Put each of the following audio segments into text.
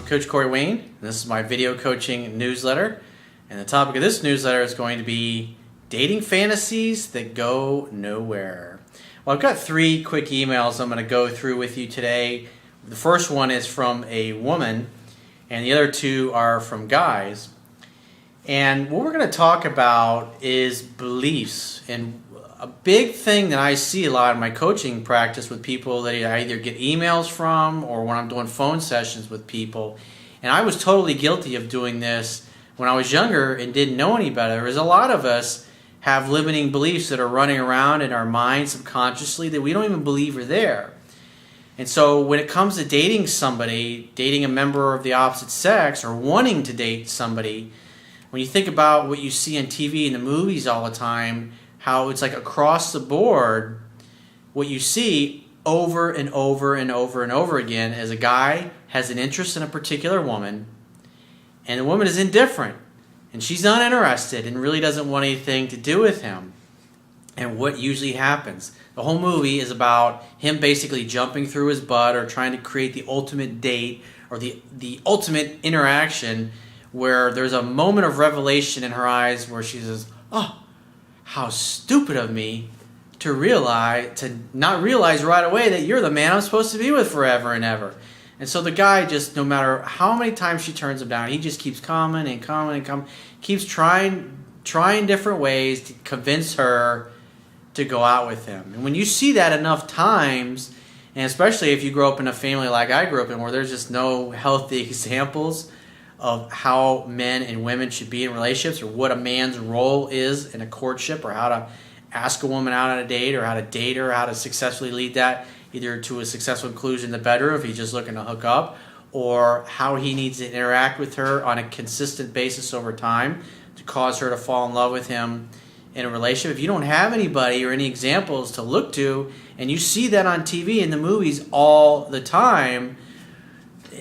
Coach Corey Wayne, and this is my video coaching newsletter. And the topic of this newsletter is going to be dating fantasies that go nowhere. Well, I've got 3 quick emails I'm going to go through with you today. The first one is from a woman, and the other 2 are from guys. And what we're going to talk about is beliefs. And a big thing that I see a lot in my coaching practice with people that I either get emails from or when I'm doing phone sessions with people, and I was totally guilty of doing this when I was younger and didn't know any better, is a lot of us have limiting beliefs that are running around in our minds subconsciously that we don't even believe are there. And so when it comes to dating somebody, dating a member of the opposite sex, or wanting to date somebody, when you think about what you see on TV and the movies all the time, how it's like across the board, what you see over and over and over and over again is a guy has an interest in a particular woman, and the woman is indifferent, and she's uninterested and really doesn't want anything to do with him. And what usually happens? The whole movie is about him basically jumping through his butt or trying to create the ultimate date or the ultimate interaction where there's a moment of revelation in her eyes where she says, "Oh, how stupid of me to not realize right away that you're the man I'm supposed to be with forever and ever." And so the guy just, no matter how many times she turns him down, he just keeps coming and coming and coming, keeps trying different ways to convince her to go out with him. And when you see that enough times, and especially if you grow up in a family like I grew up in where there's just no healthy examples of how men and women should be in relationships or what a man's role is in a courtship or how to ask a woman out on a date or how to date her, how to successfully lead that either to a successful conclusion in the bedroom if he's just looking to hook up, or how he needs to interact with her on a consistent basis over time to cause her to fall in love with him in a relationship. If you don't have anybody or any examples to look to, and you see that on TV and the movies all the time,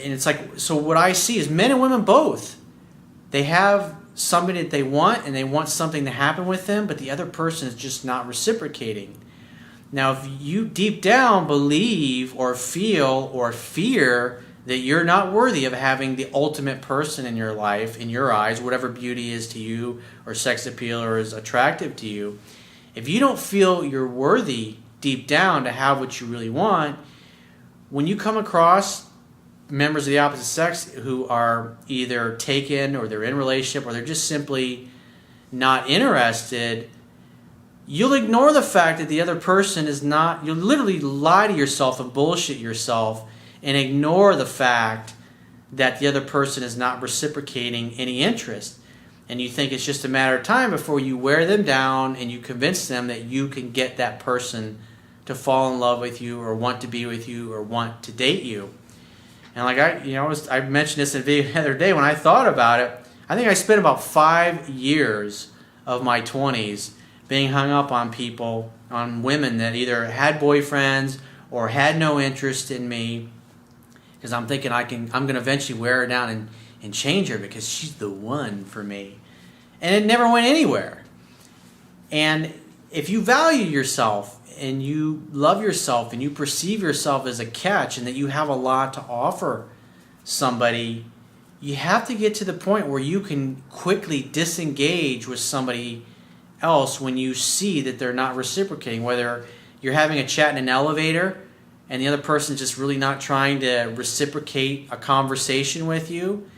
and it's like, so what I see is men and women both, they have somebody that they want and they want something to happen with them, but the other person is just not reciprocating. Now, if you deep down believe or feel or fear that you're not worthy of having the ultimate person in your life, in your eyes, whatever beauty is to you or sex appeal or is attractive to you, if you don't feel you're worthy deep down to have what you really want, when you come across members of the opposite sex who are either taken or they're in a relationship or they're just simply not interested, you'll ignore the fact that the other person is not, you'll literally lie to yourself and bullshit yourself and ignore the fact that the other person is not reciprocating any interest. And you think it's just a matter of time before you wear them down and you convince them that you can get that person to fall in love with you or want to be with you or want to date you. And like I mentioned this in a video the other day when I thought about it, I think I spent about 5 years of my 20s being hung up on people, on women that either had boyfriends or had no interest in me, because I'm thinking I'm going to eventually wear her down and change her because she's the one for me. And it never went anywhere. And if you value yourself and you love yourself and you perceive yourself as a catch and that you have a lot to offer somebody, you have to get to the point where you can quickly disengage with somebody else when you see that they're not reciprocating, whether you're having a chat in an elevator and the other person's just really not trying to reciprocate a conversation with you.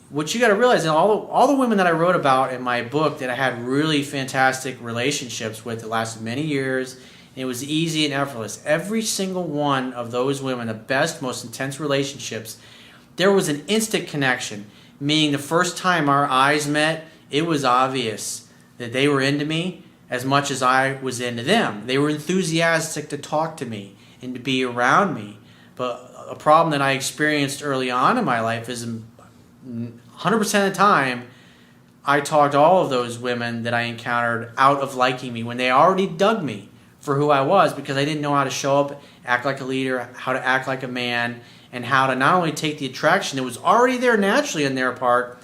What you got to realize, and all the women that I wrote about in my book that I had really fantastic relationships with that lasted many years, and it was easy and effortless. Every single one of those women, the best, most intense relationships, there was an instant connection, meaning the first time our eyes met, it was obvious that they were into me as much as I was into them. They were enthusiastic to talk to me and to be around me. But a problem that I experienced early on in my life is 100% of the time, I talked all of those women that I encountered out of liking me when they already dug me for who I was, because I didn't know how to show up, act like a leader, how to act like a man, and how to not only take the attraction that was already there naturally on their part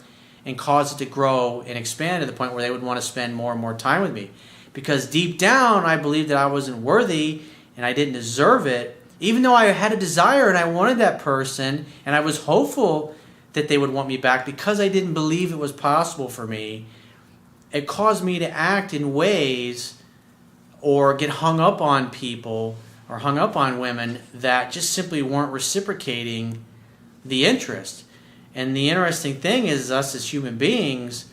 and cause it to grow and expand to the point where they would want to spend more and more time with me. Because deep down, I believed that I wasn't worthy and I didn't deserve it, even though I had a desire and I wanted that person and I was hopeful that they would want me back, because I didn't believe it was possible for me, it caused me to act in ways or get hung up on people or hung up on women that just simply weren't reciprocating the interest. And the interesting thing is, us as human beings,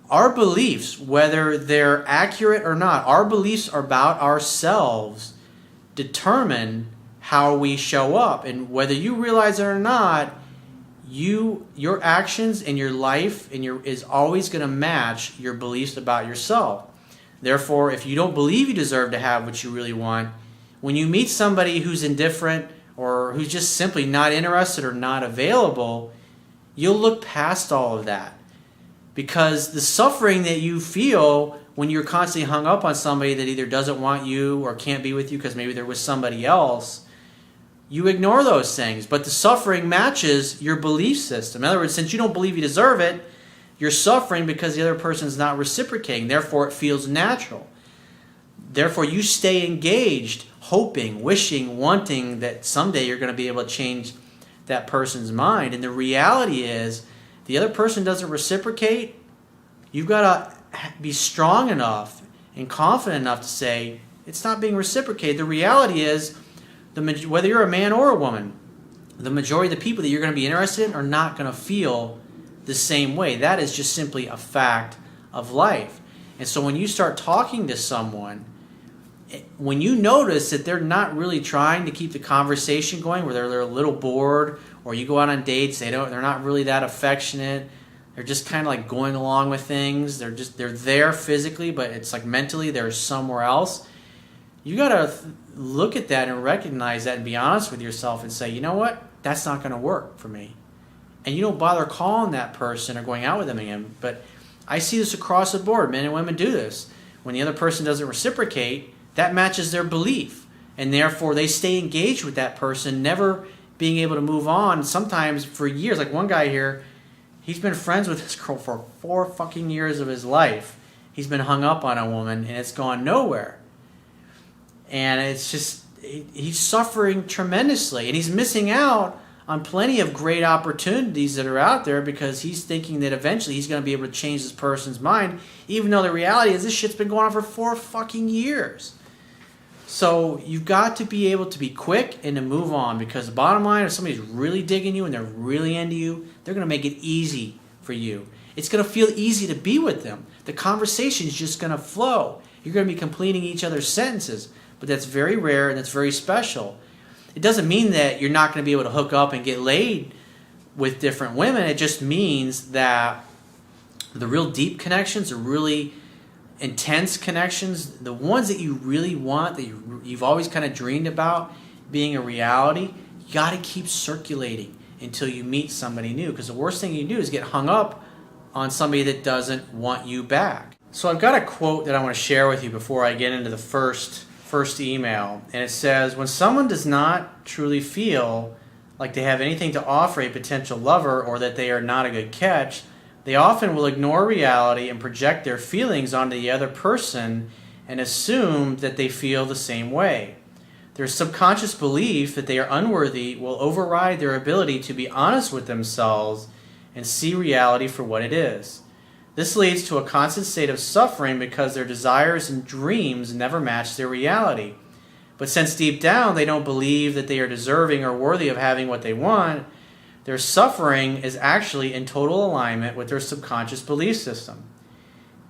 our beliefs, whether they're accurate or not, our beliefs about ourselves determine how we show up. And whether you realize it or not, your actions and your life is always going to match your beliefs about yourself. Therefore, if you don't believe you deserve to have what you really want, when you meet somebody who's indifferent or who's just simply not interested or not available, you'll look past all of that. Because the suffering that you feel when you're constantly hung up on somebody that either doesn't want you or can't be with you because maybe they're with somebody else, you ignore those things. But the suffering matches your belief system. In other words, since you don't believe you deserve it, you're suffering because the other person's not reciprocating. Therefore, it feels natural. Therefore, you stay engaged, hoping, wishing, wanting that someday you're going to be able to change that person's mind. And the reality is, the other person doesn't reciprocate. You've got to be strong enough and confident enough to say, it's not being reciprocated. The reality is, whether you're a man or a woman, the majority of the people that you're going to be interested in are not going to feel the same way. That is just simply a fact of life. And so when you start talking to someone, when you notice that they're not really trying to keep the conversation going, where they're a little bored, or you go out on dates, they're not really that affectionate, they're just kind of like going along with things, they're there physically, but it's like mentally they're somewhere else. You got to look at that and recognize that and be honest with yourself and say, you know what, that's not going to work for me. And you don't bother calling that person or going out with them again. But I see this across the board. Men and women do this. When the other person doesn't reciprocate, that matches their belief. And therefore, they stay engaged with that person, never being able to move on, sometimes for years. Like one guy here, he's been friends with this girl for 4 fucking years of his life. He's been hung up on a woman, and it's gone nowhere. And it's just, he's suffering tremendously. And he's missing out on plenty of great opportunities that are out there because he's thinking that eventually he's going to be able to change this person's mind, even though the reality is this shit's been going on for 4 fucking years. So you've got to be able to be quick and to move on, because the bottom line, if somebody's really digging you and they're really into you, they're going to make it easy for you. It's going to feel easy to be with them. The conversation is just going to flow. You're going to be completing each other's sentences, but that's very rare and that's very special. It doesn't mean that you're not going to be able to hook up and get laid with different women. It just means that the real deep connections, the really intense connections, the ones that you really want, that you've always kind of dreamed about being a reality, you got to keep circulating until you meet somebody new. Because the worst thing you can do is get hung up on somebody that doesn't want you back. So I've got a quote that I want to share with you before I get into the first email, and it says, when someone does not truly feel like they have anything to offer a potential lover, or that they are not a good catch, they often will ignore reality and project their feelings onto the other person and assume that they feel the same way. Their subconscious belief that they are unworthy will override their ability to be honest with themselves and see reality for what it is. This leads to a constant state of suffering because their desires and dreams never match their reality. But since deep down they don't believe that they are deserving or worthy of having what they want, their suffering is actually in total alignment with their subconscious belief system.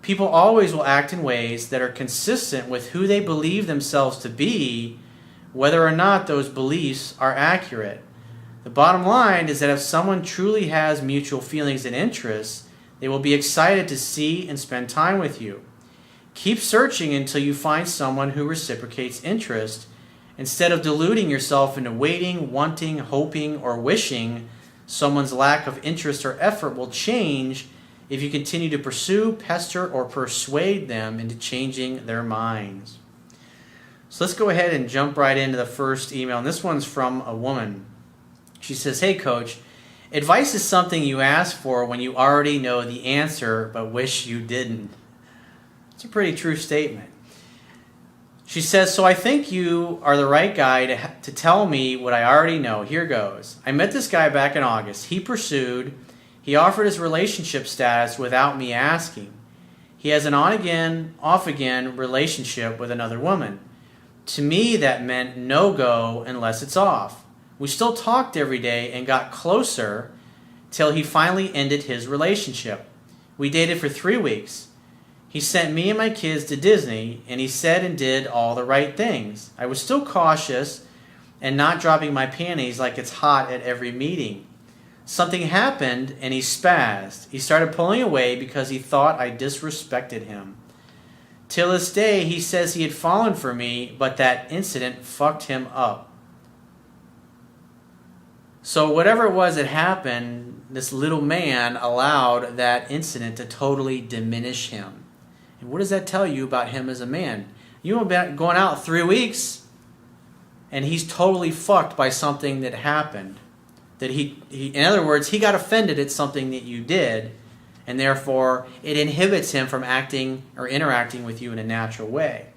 People always will act in ways that are consistent with who they believe themselves to be, whether or not those beliefs are accurate. The bottom line is that if someone truly has mutual feelings and interests, they will be excited to see and spend time with you. Keep searching until you find someone who reciprocates interest, instead of deluding yourself into waiting, wanting, hoping, or wishing. Someone's lack of interest or effort will change if you continue to pursue, pester, or persuade them into changing their minds. So let's go ahead and jump right into the first email. And this one's from a woman. She says, "Hey coach, advice is something you ask for when you already know the answer but wish you didn't." It's a pretty true statement. She says, so I think you are the right guy to tell me what I already know. Here goes. I met this guy back in August. He pursued. He offered his relationship status without me asking. He has an on-again, off-again relationship with another woman. To me, that meant no-go unless it's off. We still talked every day and got closer till he finally ended his relationship. We dated for 3 weeks. He sent me and my kids to Disney, and he said and did all the right things. I was still cautious and not dropping my panties like it's hot at every meeting. Something happened, and he spazzed. He started pulling away because he thought I disrespected him. Till this day, he says he had fallen for me, but that incident fucked him up. So whatever it was that happened, this little man allowed that incident to totally diminish him. And what does that tell you about him as a man? You've been going out 3 weeks, and he's totally fucked by something that happened. That he, in other words, he got offended at something that you did, and therefore it inhibits him from acting or interacting with you in a natural way.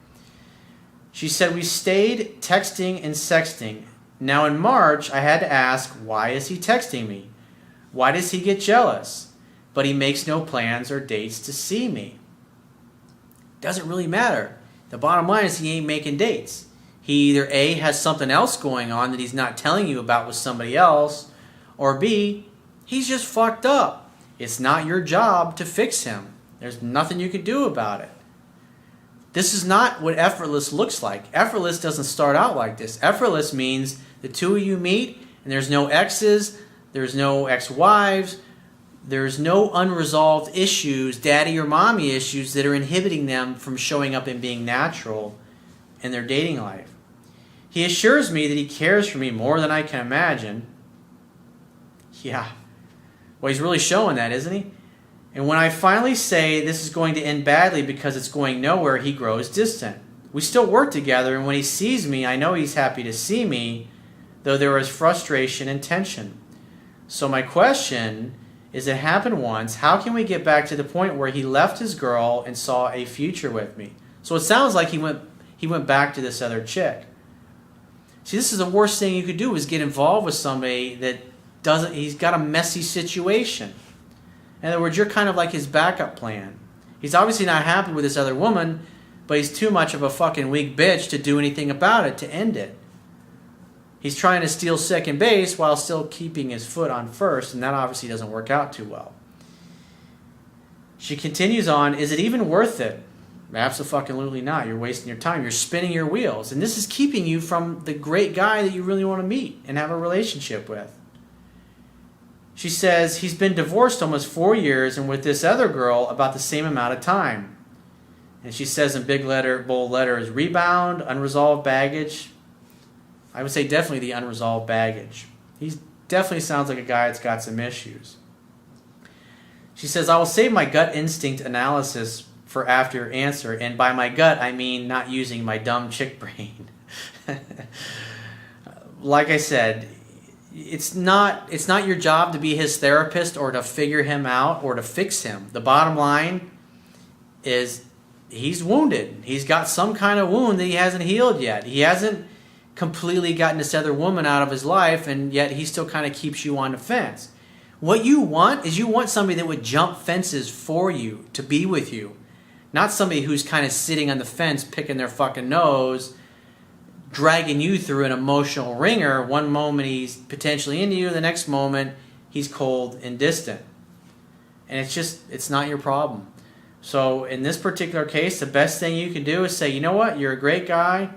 She said, we stayed texting and sexting. Now in March, I had to ask, why is he texting me? Why does he get jealous? But he makes no plans or dates to see me. Doesn't really matter. The bottom line is he ain't making dates. He either A, has something else going on that he's not telling you about with somebody else, or B, he's just fucked up. It's not your job to fix him. There's nothing you can do about it. This is not what effortless looks like. Effortless doesn't start out like this. Effortless means the two of you meet, and there's no exes, there's no ex-wives, there's no unresolved issues, daddy or mommy issues that are inhibiting them from showing up and being natural in their dating life. He assures me that he cares for me more than I can imagine. Yeah. Well, he's really showing that, isn't he? And when I finally say this is going to end badly because it's going nowhere, he grows distant. We still work together, and when he sees me, I know he's happy to see me, though there is frustration and tension. So my question is, it happened once. How can we get back to the point where he left his girl and saw a future with me? So it sounds like he went back to this other chick. See, this is the worst thing you could do, is get involved with somebody that he's got a messy situation. In other words, you're kind of like his backup plan. He's obviously not happy with this other woman, but he's too much of a fucking weak bitch to do anything about it, to end it. He's trying to steal second base while still keeping his foot on first, and that obviously doesn't work out too well. She continues on, is it even worth it? Absolutely not. You're wasting your time. You're spinning your wheels. And this is keeping you from the great guy that you really want to meet and have a relationship with. She says, he's been divorced almost 4 years and with this other girl about the same amount of time. And she says in big letter, bold letters, rebound, unresolved baggage. I would say definitely the unresolved baggage. He definitely sounds like a guy that's got some issues. She says, I will save my gut instinct analysis for after your answer. And by my gut, I mean not using my dumb chick brain. Like I said, it's not your job to be his therapist or to figure him out or to fix him. The bottom line is he's wounded. He's got some kind of wound that he hasn't healed yet. He hasn't completely gotten this other woman out of his life, and yet he still kind of keeps you on the fence. What you want is you want somebody that would jump fences for you, to be with you. Not somebody who's kind of sitting on the fence, picking their fucking nose, dragging you through an emotional ringer. One moment he's potentially into you, the next moment he's cold and distant. And it's not your problem. So in this particular case, the best thing you can do is say, you know what, you're a great guy,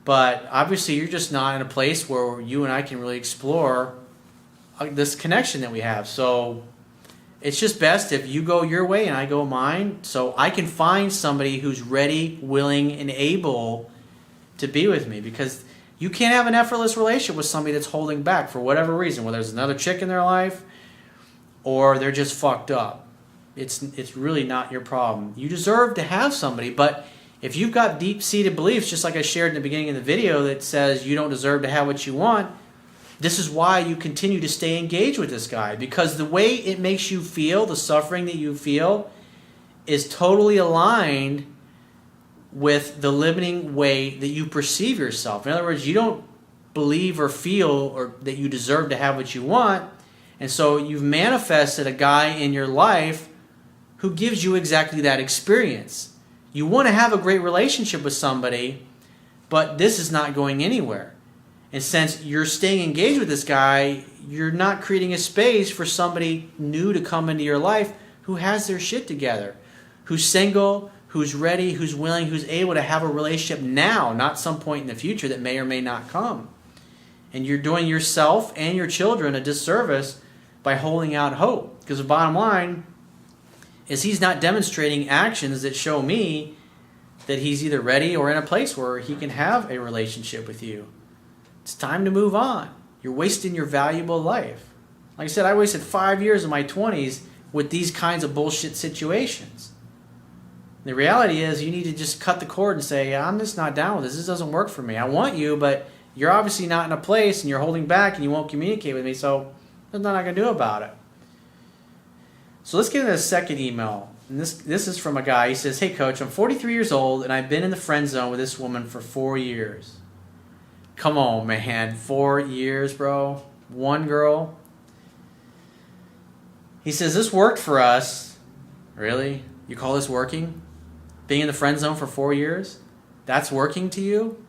but obviously you're just not in a place where you and I can really explore this connection that we have. So it's just best if you go your way and I go mine, so I can find somebody who's ready, willing, and able to be with me, because you can't have an effortless relationship with somebody that's holding back for whatever reason, whether there's another chick in their life or they're just fucked up. It's really not your problem. You deserve to have somebody, but if you've got deep-seated beliefs, just like I shared in the beginning of the video, that says you don't deserve to have what you want, this is why you continue to stay engaged with this guy, because the way it makes you feel, the suffering that you feel, is totally aligned with the limiting way that you perceive yourself. In other words, you don't believe or feel or that you deserve to have what you want, and so you've manifested a guy in your life who gives you exactly that experience. You want to have a great relationship with somebody, but this is not going anywhere. And since you're staying engaged with this guy, you're not creating a space for somebody new to come into your life who has their shit together, who's single, who's ready, who's willing, who's able to have a relationship now, not some point in the future that may or may not come. And you're doing yourself and your children a disservice by holding out hope. Because the bottom line is he's not demonstrating actions that show me that he's either ready or in a place where he can have a relationship with you. It's time to move on. You're wasting your valuable life. Like I said, I wasted 5 years of my 20s with these kinds of bullshit situations. The reality is you need to just cut the cord and say, I'm just not down with this. This doesn't work for me. I want you, but you're obviously not in a place and you're holding back and you won't communicate with me, so there's nothing I can do about it. So let's get into the second email. And this is from a guy. He says, hey, Coach, I'm 43 years old and I've been in the friend zone with this woman for 4 years. Come on, man. 4 years, bro. One girl. He says, this worked for us. Really? You call this working? Being in the friend zone for 4 years? That's working to you?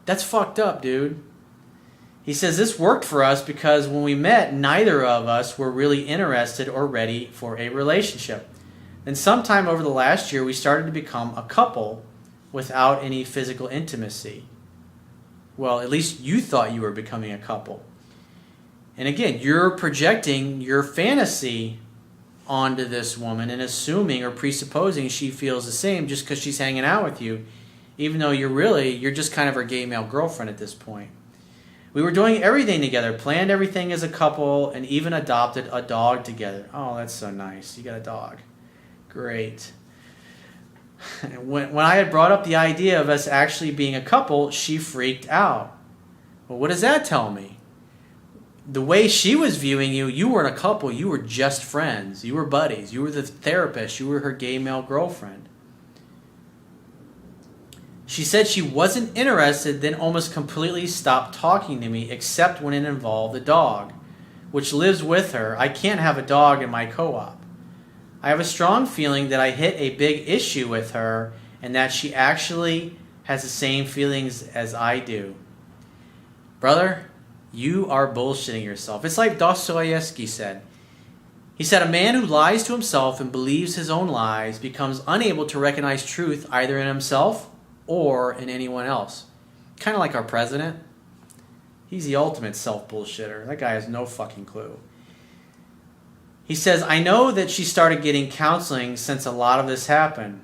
That's fucked up, dude. He says, this worked for us because when we met, neither of us were really interested or ready for a relationship. Then sometime over the last year, we started to become a couple without any physical intimacy. Well, at least you thought you were becoming a couple. And again, you're projecting your fantasy onto this woman and assuming or presupposing she feels the same just because she's hanging out with you, even though you're just kind of her gay male girlfriend at this point. We were doing everything together, planned everything as a couple, and even adopted a dog together. Oh, that's so nice. You got a dog. Great. When I had brought up the idea of us actually being a couple, she freaked out. Well, what does that tell me? The way she was viewing you, you weren't a couple. You were just friends. You were buddies. You were the therapist. You were her gay male girlfriend. She said she wasn't interested, then almost completely stopped talking to me, except when it involved a dog, which lives with her. I can't have a dog in my co-op. I have a strong feeling that I hit a big issue with her and that she actually has the same feelings as I do. Brother, you are bullshitting yourself. It's like Dostoevsky said. He said, a man who lies to himself and believes his own lies becomes unable to recognize truth either in himself or in anyone else. Kind of like our president. He's the ultimate self-bullshitter. That guy has no fucking clue. He says, I know that she started getting counseling since a lot of this happened.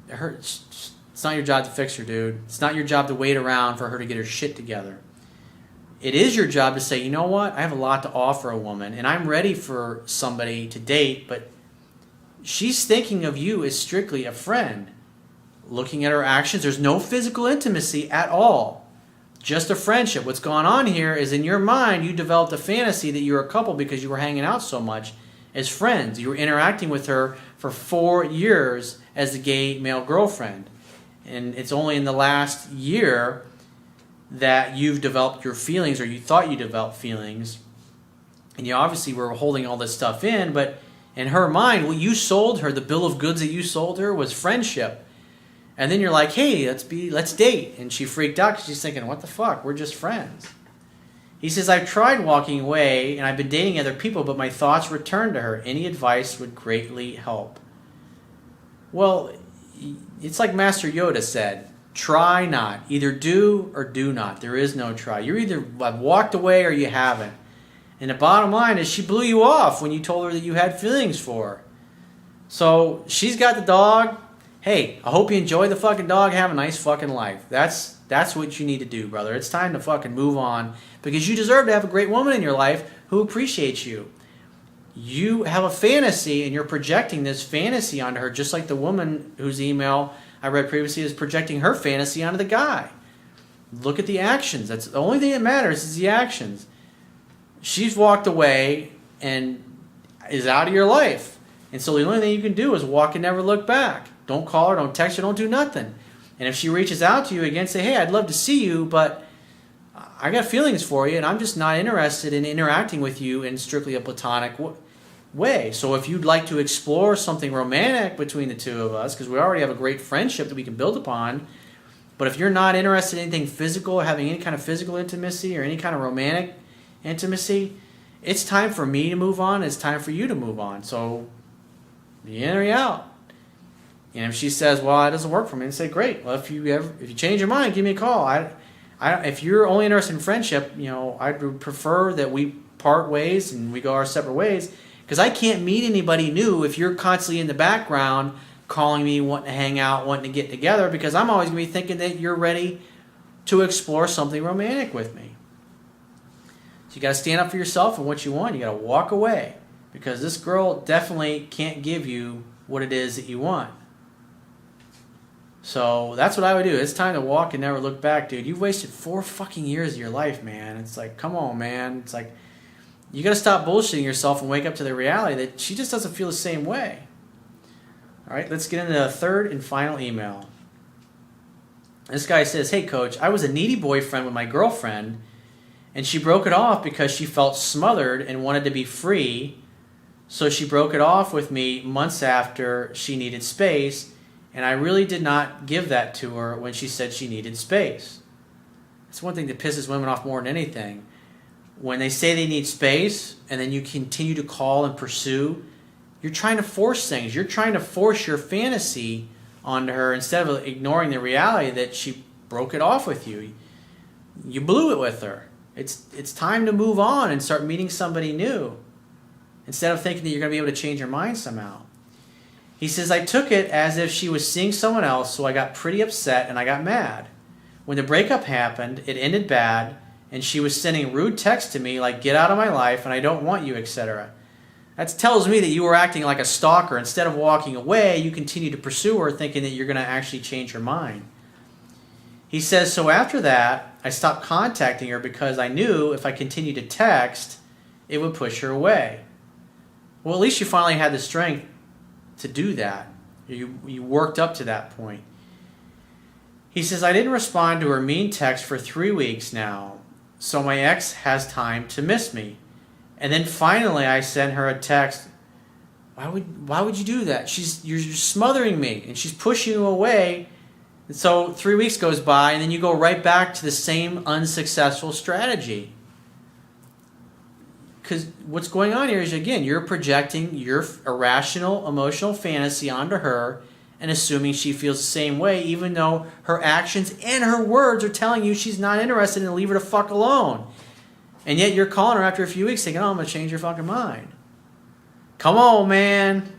It's not your job to fix her, dude. It's not your job to wait around for her to get her shit together. It is your job to say, you know what? I have a lot to offer a woman, and I'm ready for somebody to date, but she's thinking of you as strictly a friend. Looking at her actions, there's no physical intimacy at all. Just a friendship. What's going on here is in your mind, you developed a fantasy that you're a couple because you were hanging out so much as friends. You were interacting with her for 4 years as the gay male girlfriend. And it's only in the last year that you've developed your feelings, or you thought you developed feelings. And you obviously were holding all this stuff in, but in her mind, what you sold her, the bill of goods that you sold her was friendship. And then you're like, hey, let's date. And she freaked out because she's thinking, what the fuck? We're just friends. He says, I've tried walking away and I've been dating other people, but my thoughts return to her. Any advice would greatly help. Well, it's like Master Yoda said, try not. Either do or do not. There is no try. You either have walked away or you haven't. And the bottom line is she blew you off when you told her that you had feelings for her. So she's got the dog. Hey, I hope you enjoy the fucking dog. Have a nice fucking life. That's what you need to do, brother. It's time to fucking move on because you deserve to have a great woman in your life who appreciates you. You have a fantasy and you're projecting this fantasy onto her, just like the woman whose email I read previously is projecting her fantasy onto the guy. Look at the actions. That's the only thing that matters is the actions. She's walked away and is out of your life. And so the only thing you can do is walk and never look back. Don't call her, don't text her, don't do nothing. And if she reaches out to you again, say, hey, I'd love to see you, but I got feelings for you, and I'm just not interested in interacting with you in strictly a platonic way. So if you'd like to explore something romantic between the two of us, because we already have a great friendship that we can build upon, but if you're not interested in anything physical or having any kind of physical intimacy or any kind of romantic intimacy, it's time for me to move on. It's time for you to move on. So you in or you out. And if she says, well, it doesn't work for me, and say, great. Well, if you change your mind, give me a call. If you're only interested in friendship, I would prefer that we part ways and we go our separate ways, because I can't meet anybody new if you're constantly in the background calling me, wanting to hang out, wanting to get together, because I'm always going to be thinking that you're ready to explore something romantic with me. So you got to stand up for yourself and what you want. You got to walk away, because this girl definitely can't give you what it is that you want. So that's what I would do. It's time to walk and never look back, dude. You've wasted 4 fucking years of your life, man. It's like, come on, man. It's like, you got to stop bullshitting yourself and wake up to the reality that she just doesn't feel the same way. All right, let's get into the third and final email. This guy says, hey, coach, I was a needy boyfriend with my girlfriend, and she broke it off because she felt smothered and wanted to be free. So she broke it off with me months after she needed space, and I really did not give that to her when she said she needed space. It's one thing that pisses women off more than anything. When they say they need space and then you continue to call and pursue, you're trying to force things. You're trying to force your fantasy onto her instead of ignoring the reality that she broke it off with you. You blew it with her. It's time to move on and start meeting somebody new, instead of thinking that you're going to be able to change your mind somehow. He says, I took it as if she was seeing someone else, so I got pretty upset and I got mad. When the breakup happened, it ended bad, and she was sending rude texts to me like, get out of my life and I don't want you, etc. That tells me that you were acting like a stalker. Instead of walking away, you continue to pursue her thinking that you're going to actually change her mind. He says, so after that, I stopped contacting her because I knew if I continued to text, it would push her away. Well, at least you finally had the strength to do that. You worked up to that point. He says, I didn't respond to her mean text for 3 weeks now, so my ex has time to miss me. And then finally I sent her a text. Why would you do that? You're smothering me, and she's pushing you away. And so 3 weeks goes by, and then you go right back to the same unsuccessful strategy. Because what's going on here is, again, you're projecting your irrational emotional fantasy onto her and assuming she feels the same way, even though her actions and her words are telling you she's not interested and leave her the fuck alone. And yet you're calling her after a few weeks thinking, oh, I'm going to change your fucking mind. Come on, man.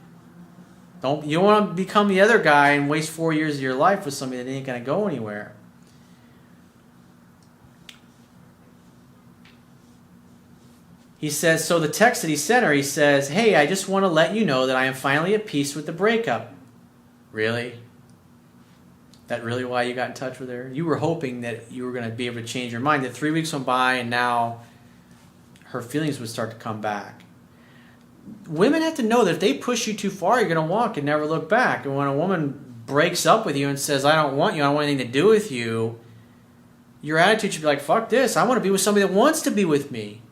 You don't want to become the other guy and waste 4 years of your life with somebody that ain't going to go anywhere. He says, so the text that he sent her, he says, hey, I just want to let you know that I am finally at peace with the breakup. Really? That really why you got in touch with her? You were hoping that you were going to be able to change your mind, that 3 weeks went by and now her feelings would start to come back. Women have to know that if they push you too far, you're going to walk and never look back. And when a woman breaks up with you and says, I don't want you, I don't want anything to do with you, your attitude should be like, fuck this, I want to be with somebody that wants to be with me.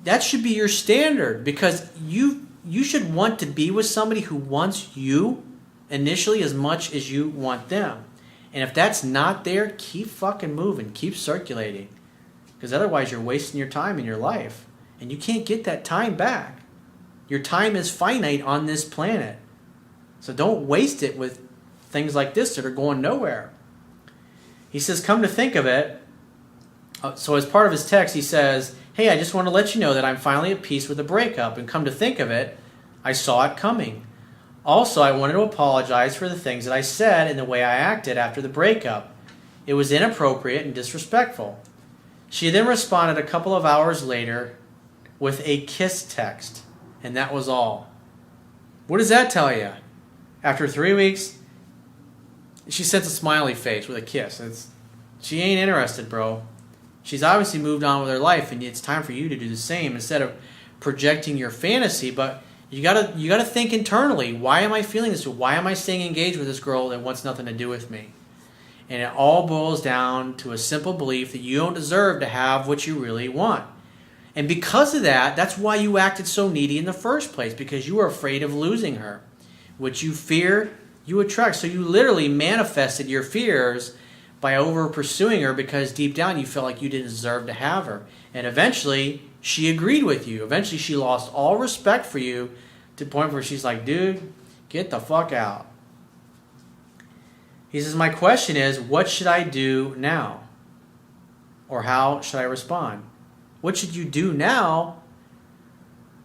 That should be your standard, because you should want to be with somebody who wants you initially as much as you want them. And if that's not there, keep fucking moving, keep circulating, because otherwise you're wasting your time in your life. And you can't get that time back. Your time is finite on this planet. So don't waste it with things like this that are going nowhere. He says, come to think of it, so as part of his text, he says, hey, I just want to let you know that I'm finally at peace with the breakup. And come to think of it, I saw it coming. Also, I wanted to apologize for the things that I said and the way I acted after the breakup. It was inappropriate and disrespectful. She then responded a couple of hours later with a kiss text, and that was all. What does that tell you? After 3 weeks, she sends a smiley face with a kiss. She ain't interested, bro. She's obviously moved on with her life, and it's time for you to do the same instead of projecting your fantasy. But You gotta think internally. Why am I feeling this? Why am I staying engaged with this girl that wants nothing to do with me? And it all boils down to a simple belief that you don't deserve to have what you really want. And because of that, that's why you acted so needy in the first place, because you were afraid of losing her. What you fear, you attract. So you literally manifested your fears by over pursuing her because deep down you felt like you didn't deserve to have her. And eventually she agreed with you. Eventually she lost all respect for you to the point where she's like, dude, get the fuck out. He says, my question is, what should I do now? Or how should I respond? What should you do now?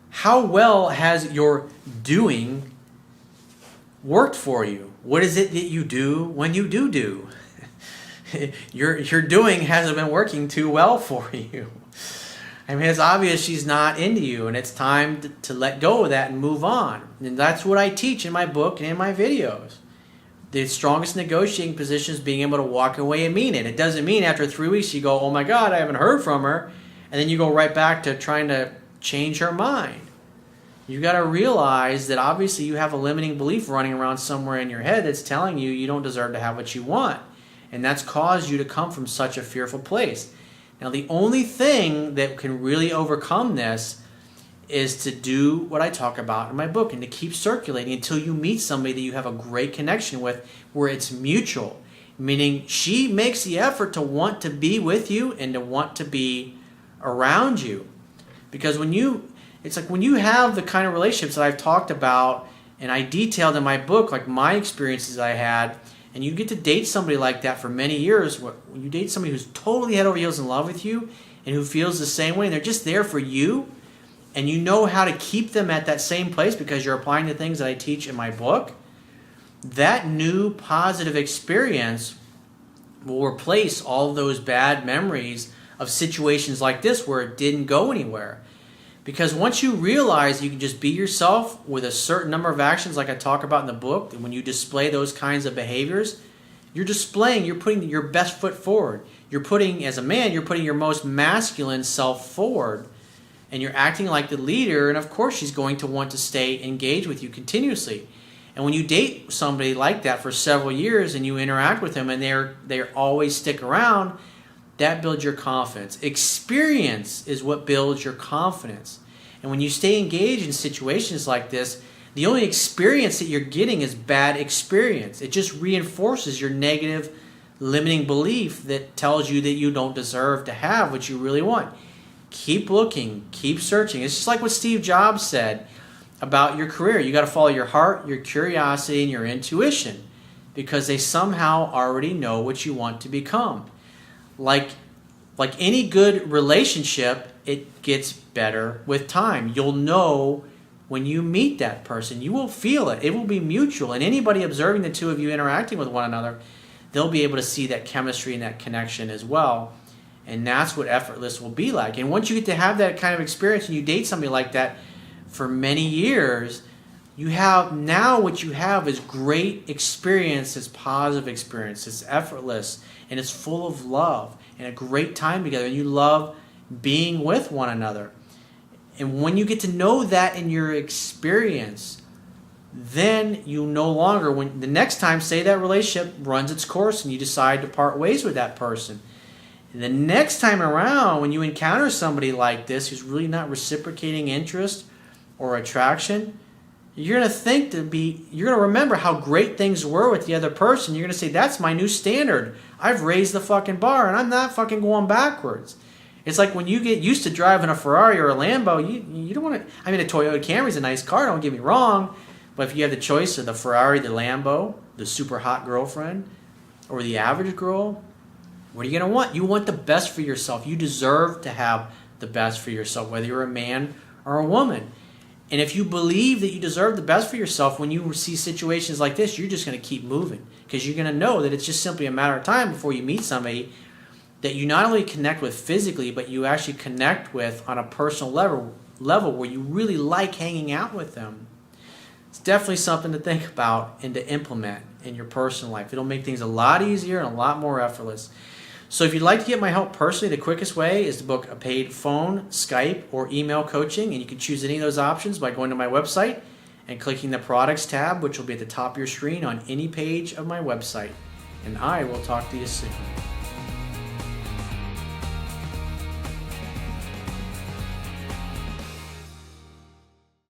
How well has your doing worked for you? What is it that you do when you do? Your doing hasn't been working too well for you. I mean, it's obvious she's not into you, and it's time to let go of that and move on. And that's what I teach in my book and in my videos. The strongest negotiating position is being able to walk away and mean it. It doesn't mean after 3 weeks you go, oh my God, I haven't heard from her. And then you go right back to trying to change her mind. You got to realize that obviously you have a limiting belief running around somewhere in your head that's telling you you don't deserve to have what you want. And that's caused you to come from such a fearful place. Now, the only thing that can really overcome this is to do what I talk about in my book and to keep circulating until you meet somebody that you have a great connection with where it's mutual. Meaning she makes the effort to want to be with you and to want to be around you. Because it's like when you have the kind of relationships that I've talked about and I detailed in my book, like my experiences I had, and you get to date somebody like that for many years, when you date somebody who's totally head over heels in love with you and who feels the same way and they're just there for you, and you know how to keep them at that same place because you're applying the things that I teach in my book, that new positive experience will replace all those bad memories of situations like this where it didn't go anywhere. Because once you realize you can just be yourself with a certain number of actions like I talk about in the book, and when you display those kinds of behaviors, you're putting your best foot forward. As a man, you're putting your most masculine self forward. And you're acting like the leader, and of course she's going to want to stay engaged with you continuously. And when you date somebody like that for several years and you interact with them and they always stick around, that builds your confidence. Experience is what builds your confidence. And when you stay engaged in situations like this, the only experience that you're getting is bad experience. It just reinforces your negative, limiting belief that tells you that you don't deserve to have what you really want. Keep looking, keep searching. It's just like what Steve Jobs said about your career. You got to follow your heart, your curiosity, and your intuition because they somehow already know what you want to become. Like any good relationship, it gets better with time. You'll know when you meet that person. You will feel it. It will be mutual. And anybody observing the two of you interacting with one another, they'll be able to see that chemistry and that connection as well. And that's what effortless will be like. And once you get to have that kind of experience and you date somebody like that for many years, what you have is great experience, it's positive experience, it's effortless, and it's full of love and a great time together. And you love being with one another. And when you get to know that in your experience, then you no longer, when the next time, say that relationship runs its course and you decide to part ways with that person, and the next time around, when you encounter somebody like this who's really not reciprocating interest or attraction, you're going to remember how great things were with the other person. You're going to say, that's my new standard. I've raised the fucking bar and I'm not fucking going backwards. It's like when you get used to driving a Ferrari or a Lambo, you don't want to, I mean, a Toyota Camry's a nice car, don't get me wrong, but if you have the choice of the Ferrari, the Lambo, the super hot girlfriend, or the average girl, what are you going to want? You want the best for yourself. You deserve to have the best for yourself, whether you're a man or a woman. And if you believe that you deserve the best for yourself, when you see situations like this, you're just going to keep moving because you're going to know that it's just simply a matter of time before you meet somebody that you not only connect with physically, but you actually connect with on a personal level where you really like hanging out with them. It's definitely something to think about and to implement in your personal life. It'll make things a lot easier and a lot more effortless. So if you'd like to get my help personally, the quickest way is to book a paid phone, Skype, or email coaching, and you can choose any of those options by going to my website and clicking the products tab, which will be at the top of your screen on any page of my website. And I will talk to you soon.